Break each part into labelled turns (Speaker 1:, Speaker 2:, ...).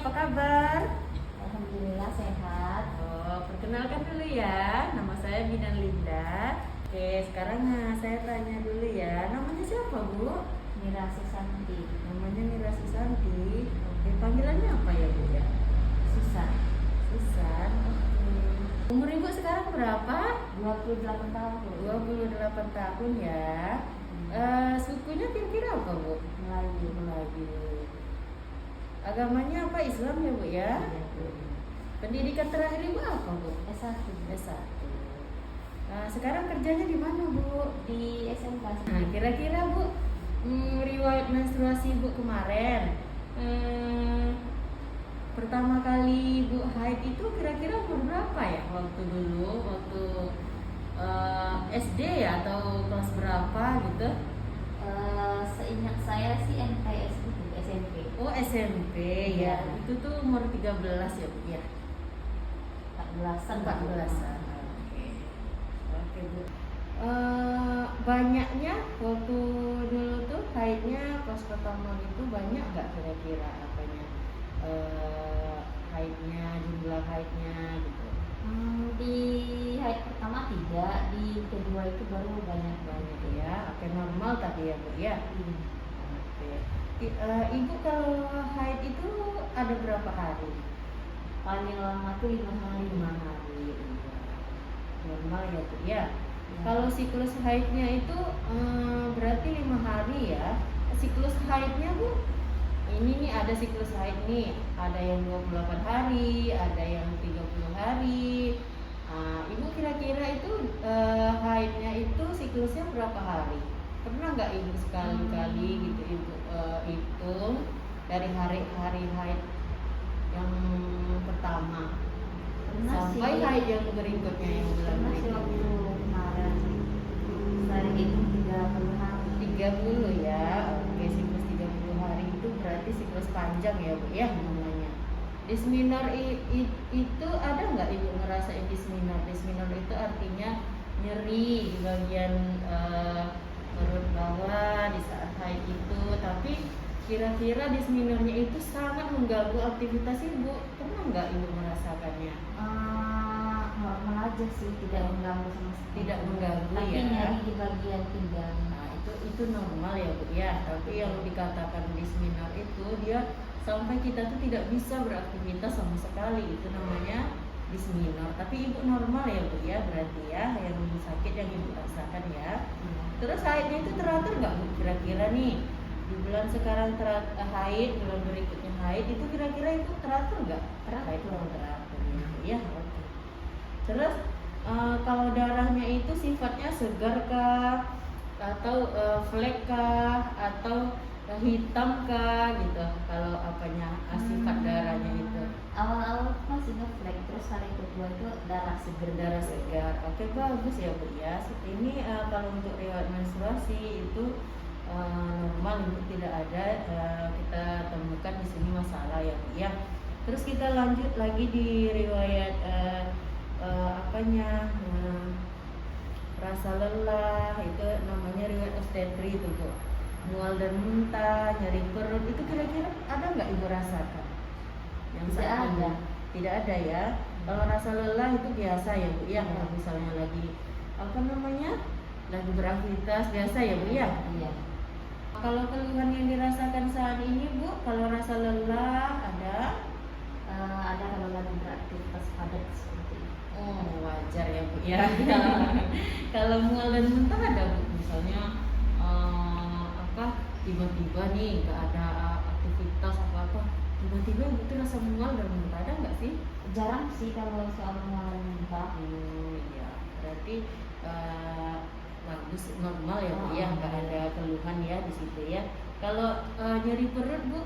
Speaker 1: apa kabar?
Speaker 2: Alhamdulillah sehat.
Speaker 1: Oh, perkenalkan dulu ya, nama saya Bidan Linda. Oke, sekarang saya tanya dulu ya, namanya siapa Bu?
Speaker 2: Mira Susanti.
Speaker 1: Namanya Mira Susanti. Oke, panggilannya apa ya Bu ya?
Speaker 2: Susan.
Speaker 1: Susan. Oke. Umur Ibu sekarang berapa?
Speaker 2: 28 tahun.
Speaker 1: 28 tahun ya. Sukunya kira-kira apa Bu?
Speaker 2: Melayu.
Speaker 1: Melayu. Agamanya apa? Islam ya Bu ya? Pendidikan terakhir Ibu apa Bu?
Speaker 2: S1
Speaker 1: S1. Nah, sekarang kerjanya di mana Bu?
Speaker 2: di SMK.
Speaker 1: Nah, kira-kira Bu, riwayat menstruasi Ibu kemarin, pertama kali Ibu haid itu kira-kira umur berapa ya? Waktu dulu, waktu SD ya atau kelas berapa gitu?
Speaker 2: Seingat saya sih MTS itu SMP.
Speaker 1: Oh, SMP ya.
Speaker 2: Iya.
Speaker 1: Itu tuh umur 13 ya Bu ya?
Speaker 2: 14-an.
Speaker 1: 14-an. Oke. Oke Bu. Banyaknya waktu dulu tuh haidnya pas pertama itu banyak nggak kira-kira apanya haidnya, jumlah haidnya gitu?
Speaker 2: Di haid pertama tidak, di kedua itu baru banyak.
Speaker 1: Banyak ya. Oke, normal tapi ya Bu ya. Oke. Ibu kalau haid itu ada berapa hari?
Speaker 2: Paling lama tuh 5 hari.
Speaker 1: 5 hari. Iya. Normal ya Bu ya.
Speaker 2: Ya.
Speaker 1: Kalau siklus haidnya itu berarti 5 hari ya. Siklus haidnya Bu, ini nih ada siklus haid nih, ada yang 28 hari, ada yang 30 hari. Ibu kira-kira itu haidnya itu siklusnya berapa hari? Pernah nggak Ibu sekali-kali gitu Ibu hitung dari hari-hari haid yang pertama
Speaker 2: Pernah
Speaker 1: sampai
Speaker 2: sih.
Speaker 1: haid yang berikutnya yang bulan
Speaker 2: Pernah sih waktu
Speaker 1: berikutnya?
Speaker 2: kemarin. Saya itu 30 hari.
Speaker 1: 30 ya. Oke, siklus 30 hari itu berarti siklus panjang ya Bu ya namanya. Disminor itu ada nggak Ibu ngerasain disminor? Disminor itu artinya nyeri di bagian perut bawah di saat haid itu, tapi kira-kira disminornya itu sangat mengganggu aktivitas Ibu. Pernah nggak Ibu merasakannya?
Speaker 2: Normal aja sih, tidak mengganggu sama sekali.
Speaker 1: Tidak mengganggu
Speaker 2: Tapi
Speaker 1: ya.
Speaker 2: nyari di bagian pinggang.
Speaker 1: Nah, itu normal ya Bu ya. Tapi yang dikatakan disminor itu dia sampai kita tuh tidak bisa beraktivitas sama sekali. Itu namanya disminor. Tapi Ibu normal ya Bu ya, berarti ya yang sakit yang Ibu rasakan ya. Terus haidnya itu teratur nggak Bu? Kira-kira nih di bulan sekarang haid, bulan berikutnya haid, itu kira-kira itu teratur nggak?
Speaker 2: Teratur.
Speaker 1: Teratur ya Bu ya. Oke. Terus kalau darahnya itu sifatnya segar kah, atau flek kah, atau hitam kah gitu? Kalau apanya sifat darahnya itu?
Speaker 2: Awal-awal masih ngeflek, terus hari kedua itu darah seger.
Speaker 1: Darah segar. Oke, bagus ya Bu ya. Ini kalau untuk riwayat menstruasi itu normal, itu tidak ada kita temukan di sini masalah ya Bu ya. Terus kita lanjut lagi di riwayat rasa lelah, itu namanya riwayat obstetri itu Bu. Mual dan muntah, nyeri perut, itu kira-kira ada nggak Ibu rasakan? Yang
Speaker 2: Tidak
Speaker 1: saat ini?
Speaker 2: ada.
Speaker 1: Tidak ada ya. Kalau rasa lelah itu biasa ya Bu ya.
Speaker 2: Iya.
Speaker 1: Kalau misalnya lagi lagi beraktivitas biasa ya Bu ya.
Speaker 2: Iya.
Speaker 1: Kalau keluhan yang dirasakan saat ini Bu, kalau rasa lelah ada?
Speaker 2: Ada kalau lagi beraktivitas padat seperti itu.
Speaker 1: Oh, wajar ya Bu ya. Kalau mual dan muntah ada Bu, misalnya tiba-tiba nih nggak ada aktivitas apa-apa, tiba-tiba Ibu tuh rasa mual dan muntah, ada nggak sih?
Speaker 2: Jarang sih kalau soal mual muntah.
Speaker 1: Iya, berarti bagus, normal ya Bu ya, nggak ada keluhan ya di situ ya. Kalau nyeri perut Bu?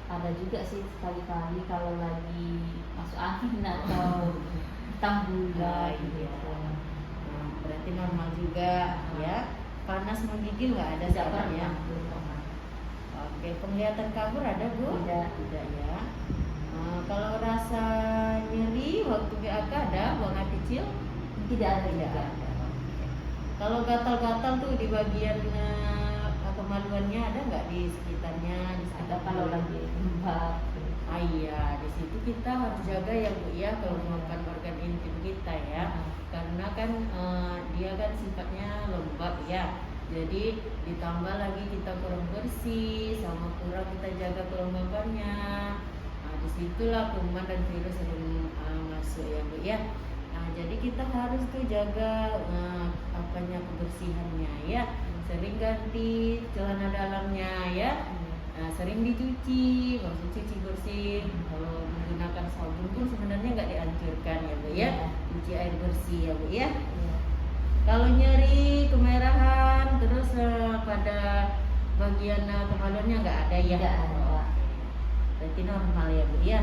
Speaker 2: Ada juga sih sekali-kali kalau lagi masuk angin atau hitam bulan
Speaker 1: Iya.
Speaker 2: gitu.
Speaker 1: Nah, berarti normal juga ya. Panas menggigil nggak ada
Speaker 2: Tidak
Speaker 1: sekarang ya?
Speaker 2: pernah, belum pernah.
Speaker 1: Oke, penglihatan kabur ada Bu? Tidak ya. Kalau rasa nyeri waktu BAK ada, buang air kecil?
Speaker 2: Tidak ada.
Speaker 1: Tidak ada. Oke. Kalau gatal-gatal tuh di bagian kemaluannya ada nggak di sekitarnya? Di sekitar
Speaker 2: Ada kalau
Speaker 1: mulut?
Speaker 2: lagi lembab.
Speaker 1: iya, di situ kita harus jaga ya Bu ya kalau makan organ intim kita ya. Karena kan dia kan sifatnya lembab ya. Jadi ditambah lagi kita kurang bersih sama kurang kita jaga kelembabannya. Nah, disitulah kuman dan virus sering masuk ya Bu ya. Nah, jadi kita harus tuh jaga kebersihannya ya. Sering ganti celana dalamnya ya. Nah, sering dicuci, maksud cuci bersih. Kalau menggunakan sabun pun sebenarnya nggak dianjurkan ya Bu ya. Cuci air bersih ya Bu ya. Kalau nyeri, kemerahan, terus pada bagian kemaluannya nggak ada ya?
Speaker 2: Tidak ada.
Speaker 1: Berarti normal ya Bu ya.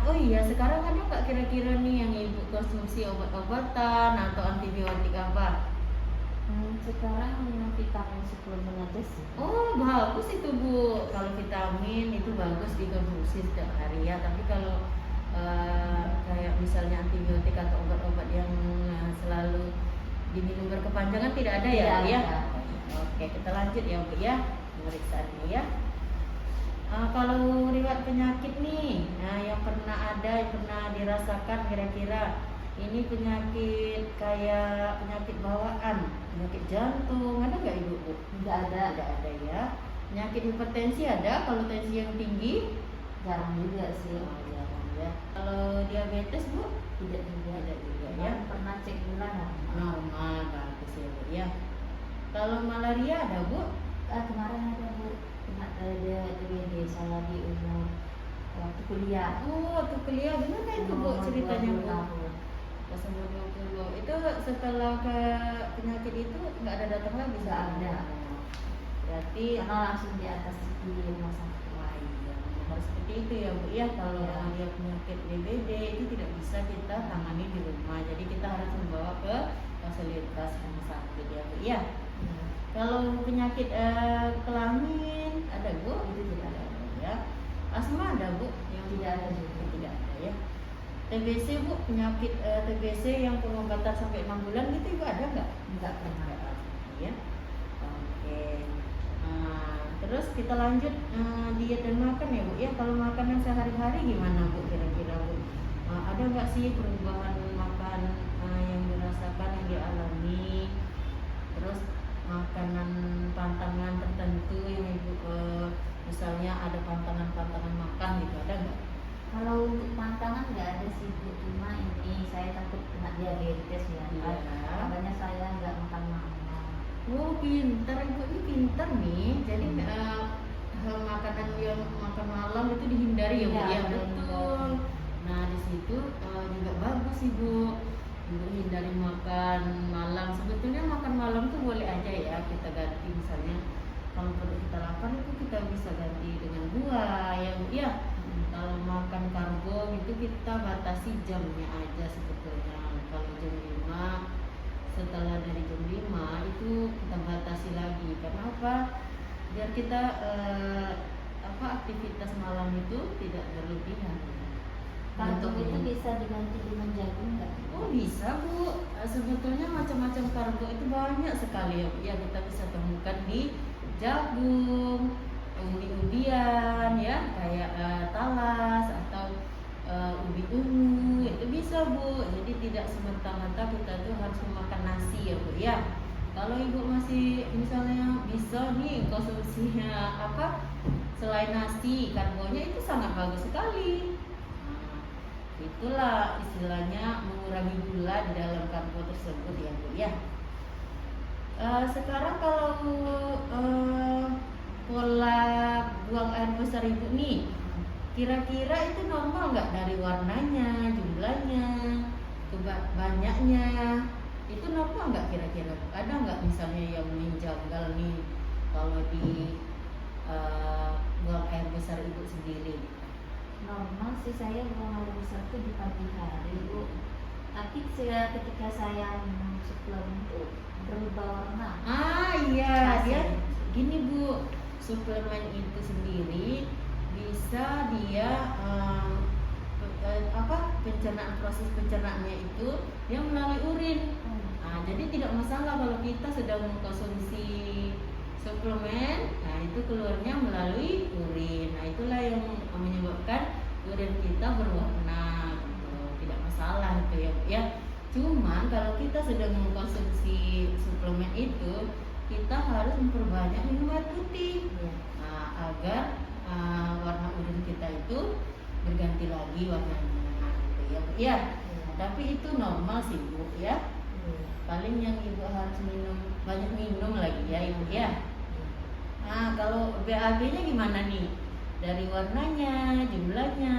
Speaker 1: Oh iya, sekarang ada nggak kira-kira nih yang Ibu konsumsi obat-obatan atau antibiotik apa?
Speaker 2: Sekarang vitamin suplemen aja sih.
Speaker 1: Oh bagus itu Bu, kalau vitamin itu bagus dikonsumsi setiap hari ya. Tapi kalau kayak misalnya antibiotik atau obat-obat yang selalu diminum berkepanjangan tidak ada ya Bu ya? Oke, kita lanjut ya Bu ya pemeriksaannya ya. Kalau riwayat penyakit nih, nah yang pernah dirasakan kira-kira ini penyakit kayak penyakit bawaan, penyakit jantung, ada nggak Ibu Bu?
Speaker 2: Tidak ada.
Speaker 1: Tidak ada ya. Penyakit hipertensi ada, kalau tensi yang tinggi?
Speaker 2: Jarang juga sih.
Speaker 1: Jarang ya. Kalau diabetes Bu?
Speaker 2: Tidak juga.
Speaker 1: Tidak juga ya.
Speaker 2: Pernah cek gula
Speaker 1: Normal, bagus ya Bu ya. Kalau malaria ada Bu?
Speaker 2: Kemarin ada Bu, ada DBD saya di umur waktu kuliah.
Speaker 1: Oh, waktu kuliah gimana itu Bu ceritanya Bu? Pas umur 20. Itu setelah ke penyakit itu nggak ada datang lagi?
Speaker 2: Nggak ada.
Speaker 1: Berarti
Speaker 2: Karena langsung di atas di rumah sakit.
Speaker 1: Wah iya, harus seperti itu ya Bu ya. Kalau dia penyakit DBD itu tidak bisa kita tangani di rumah. Jadi kita harus membawa ke fasilitas rumah sakit ya Bu ya. Kalau penyakit kelamin ada Bu?
Speaker 2: Itu tidak ada
Speaker 1: ya. Asma ada Bu? Yang
Speaker 2: tidak ada juga.
Speaker 1: Tidak ada ya. TBC Bu, penyakit TBC yang pengobatan sampai 6 bulan gitu Ibu ada nggak?
Speaker 2: Enggak pernah.
Speaker 1: Ya. Oke. Terus kita lanjut diet dan makan ya Bu ya. Kalau makanan sehari-hari gimana Bu kira-kira Bu? Ada nggak sih perubahan makan yang dirasakan, yang dialami? Terus makanan pantangan tertentu yang Ibu misalnya ada pantangan makan gitu, ada nggak?
Speaker 2: Kalau untuk pantangan nggak ada sih Bu, cuma ini saya takut kena diabetes ya.
Speaker 1: Iya.
Speaker 2: Makanya saya nggak makan malam.
Speaker 1: Oh pintar Ibu, ini pintar nih. Jadi makanan yang makan malam itu dihindari ya Bu ya. Betul. Nah di situ juga bagus Ibu. Ibu hindari makan malam. Sebetulnya makan malam tuh boleh aja ya kita ganti, misalnya kalau perut kita lapar itu kita bisa ganti dengan buah ya Bu ya. Kalau makan karbo itu kita batasi jamnya aja sebetulnya. Kalau jam 5, setelah dari jam 5 itu kita batasi lagi. Karena apa? Biar kita aktivitas malam itu tidak berlebihan.
Speaker 2: Karbo itu bisa diganti dengan jagung nggak?
Speaker 1: Oh bisa Bu, sebetulnya macam-macam karbo itu banyak sekali ya. Kita bisa temukan di jagung, umbi-umbian ya, kayak talas atau ubi ungu, itu bisa Bu. Jadi tidak semerta-merta kita tuh harus memakan nasi ya Bu ya. Kalau Ibu masih misalnya bisa nih konsumsinya selain nasi, karbonya itu sangat bagus sekali. Itulah istilahnya mengurangi gula di dalam karbo tersebut ya Bu ya. Sekarang kalau pola buang air besar Ibu nih, kira-kira itu normal nggak dari warnanya, jumlahnya, banyaknya? Itu normal nggak kira-kira? Ada nggak misalnya yang menjanggal nih kalau di buang air besar Ibu sendiri?
Speaker 2: Normal sih, saya buang air besar itu di pagi hari Bu. Tapi ketika saya minum suplemen itu berubah warna.
Speaker 1: Iya, dia gini Bu, suplemen itu sendiri bisa dia proses pencernaannya itu dia melalui urin. Jadi tidak masalah kalau kita sedang mengkonsumsi suplemen, nah itu keluarnya melalui urin. Nah itulah yang menyebabkan urin kita berwarna gitu, tidak masalah itu ya Bu ya. Cuman kalau kita sedang mengkonsumsi suplemen itu, kita harus memperbanyak minum air putih.
Speaker 2: Iya.
Speaker 1: Nah, agar warna urin kita itu berganti lagi warnanya gitu ya Bu ya. Tapi itu normal sih Bu ya. Paling yang Ibu harus banyak minum lagi ya Ibu ya. Nah, kalau BAB-nya gimana nih? Dari warnanya, jumlahnya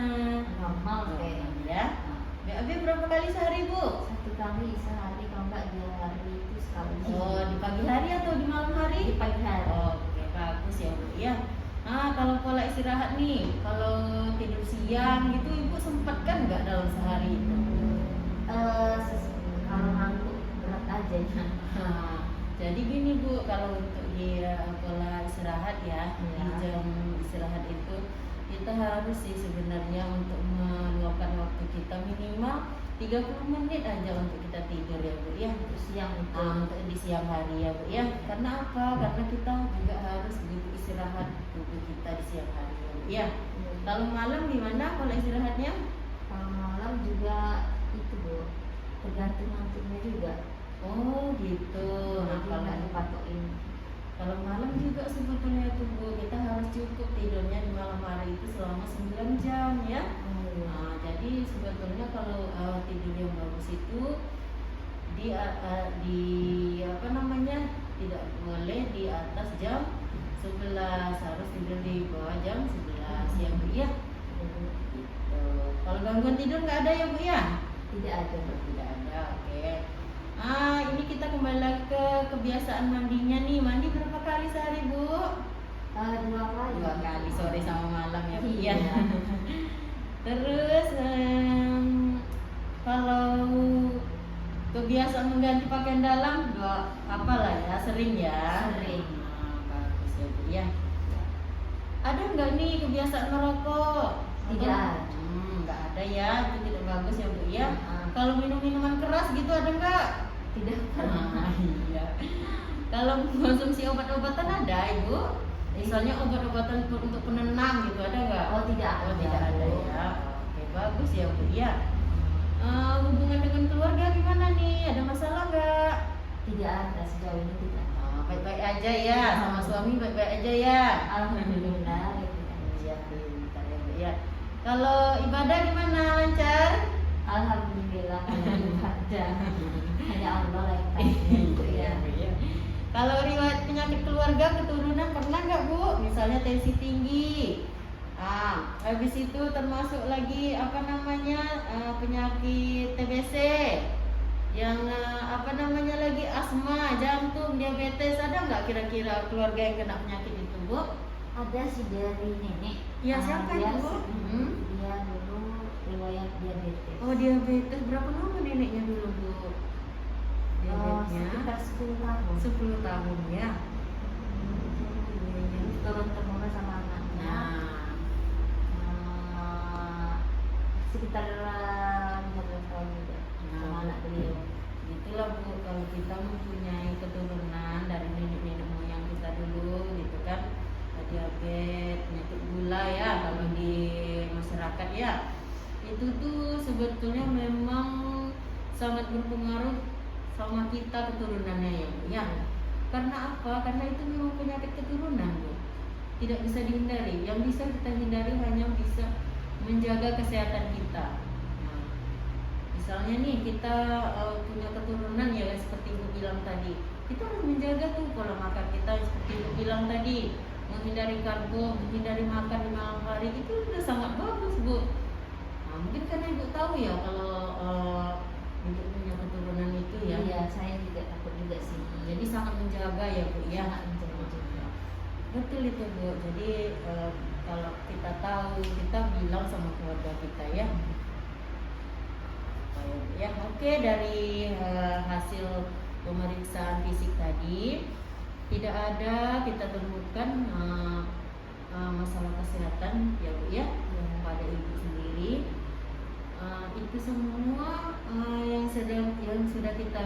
Speaker 2: Normal
Speaker 1: ya. BAB berapa kali sehari Bu?
Speaker 2: 1 kali sehari, kalau enggak 2 hari itu sekali.
Speaker 1: Oh, di pagi hari atau di malam hari?
Speaker 2: Di pagi hari.
Speaker 1: Oke, bagus ya Bu ya. Nah, kalau pola istirahat nih, kalau tidur siang gitu Ibu sempatkan nggak dalam sehari itu?
Speaker 2: Kalau ngantuk berat aja ya.
Speaker 1: Nah, jadi gini Bu, kalau untuk di pola istirahat ya, di
Speaker 2: Ya.
Speaker 1: jam istirahat itu kita harus sih sebenarnya untuk meluangkan waktu kita minimal 30 menit aja untuk kita tidur ya Bu ya.
Speaker 2: Untuk siang itu.
Speaker 1: Untuk di siang hari ya Bu ya. Karena apa? Karena kita juga harus butuh istirahat tubuh kita di siang hari ya Bu ya. Kalau malam gimana pola istirahatnya?
Speaker 2: Kalau malam juga itu Bu, tergantung ngantuknya juga.
Speaker 1: Oh gitu. Nah,
Speaker 2: Jadi nggak dipatokin.
Speaker 1: kalau malam juga sebetulnya tuh Bu, kita harus cukup tidurnya di malam hari itu selama 9 jam ya. Nah, jadi sebetulnya kalau tidur yang bagus itu di apa namanya, tidak boleh di atas jam 11, harus tidur di bawah jam 11 ya Bu ya. Gitu. Kalau gangguan tidur nggak ada ya Bu ya?
Speaker 2: Tidak ada.
Speaker 1: Tidak ada, oke. Ini kita kembali lagi ke kebiasaan mandinya nih. Mandi berapa kali sehari Bu?
Speaker 2: 2 kali.
Speaker 1: 2 kali, sore sama malam ya Bu ya.
Speaker 2: Iya.
Speaker 1: Terus kalau kebiasaan mengganti pakaian dalam apalah ya, sering ya.
Speaker 2: Sering.
Speaker 1: Bagus ya Bu ya. Ada nggak nih kebiasaan merokok?
Speaker 2: Tidak ada.
Speaker 1: Nggak ada ya, itu tidak bagus ya Bu ya.
Speaker 2: Ah.
Speaker 1: Kalau minum minuman keras gitu ada nggak?
Speaker 2: Tidak pernah.
Speaker 1: Iya. Kalau konsumsi obat-obatan ada Ibu? Misalnya obat-obatan untuk penenang gitu ada nggak?
Speaker 2: Oh, tidak ada.
Speaker 1: Oh, tidak ada ya. Oke, bagus ya Bu ya. Hubungan dengan keluarga gimana nih? Ada masalah nggak?
Speaker 2: Tidak ada, sejauh ini tidak.
Speaker 1: Baik-baik aja ya, sama suami baik-baik aja ya.
Speaker 2: Alhamdulillah.
Speaker 1: Iya, pintar ya Bu ya. Kalau ibadah gimana, lancar?
Speaker 2: Alhamdulillah ada. Hanya Allah yang tahu ya.
Speaker 1: Kalau riwayat penyakit keluarga keturunan pernah nggak Bu? Misalnya tensi tinggi. Habis itu termasuk lagi apa namanya, penyakit TBC, yang apa namanya lagi, asma, jantung, diabetes, ada nggak kira-kira keluarga yang kena penyakit itu Bu?
Speaker 2: Ada sih dari nenek.
Speaker 1: Ya, siapa
Speaker 2: dia,
Speaker 1: itu?
Speaker 2: Dia dulu riwayat diabetes.
Speaker 1: Oh, diabetes. Berapa lama neneknya dulu Bu? Diabetesnya
Speaker 2: Sekitar 10 tahun.
Speaker 1: 10 tahun ya.
Speaker 2: Turun temurun sama anaknya. Sekitar 15 tahun juga sama anak beliau.
Speaker 1: Itulah Bu, kalau kita mempunyai keturunan dari nenek moyang kita dulu gitu kan, diabetes, penyakit gula ya kalau di masyarakat ya, itu tuh sebetulnya memang sangat berpengaruh sama kita keturunannya ya Bu ya. Karena apa? Karena itu memang penyakit keturunan Bu, tidak bisa dihindari. Yang bisa kita hindari hanya bisa menjaga kesehatan kita. Nah, misalnya nih kita punya keturunan ya seperti Ibu bilang tadi, kita harus menjaga tuh pola makan kita seperti Ibu bilang tadi, menghindari karbo, menghindari makan di malam hari, itu udah sangat bagus Bu. Nah, mungkin karena Ibu tahu ya kalau Ibu punya keturunan itu ya.
Speaker 2: Iya, saya juga takut juga sih.
Speaker 1: Jadi sangat menjaga ya Bu ya.
Speaker 2: Sangat menjaga juga.
Speaker 1: Betul itu Bu. Jadi kalau kita tahu, kita bilang sama keluarga kita ya. Ya, oke, dari hasil pemeriksaan fisik tadi tidak ada kita temukan masalah kesehatan ya Bu ya, pada Ibu sendiri. Itu semua yang sudah kita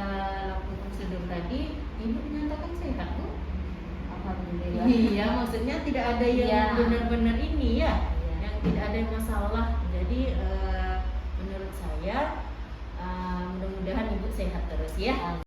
Speaker 1: lakukan prosedur tadi, Ibu dinyatakan sehat Bu.
Speaker 2: Alhamdulillah.
Speaker 1: Iya, maksudnya tidak ada yang
Speaker 2: Iya.
Speaker 1: benar-benar ini ya,
Speaker 2: Iya.
Speaker 1: yang tidak ada masalah. Jadi ya.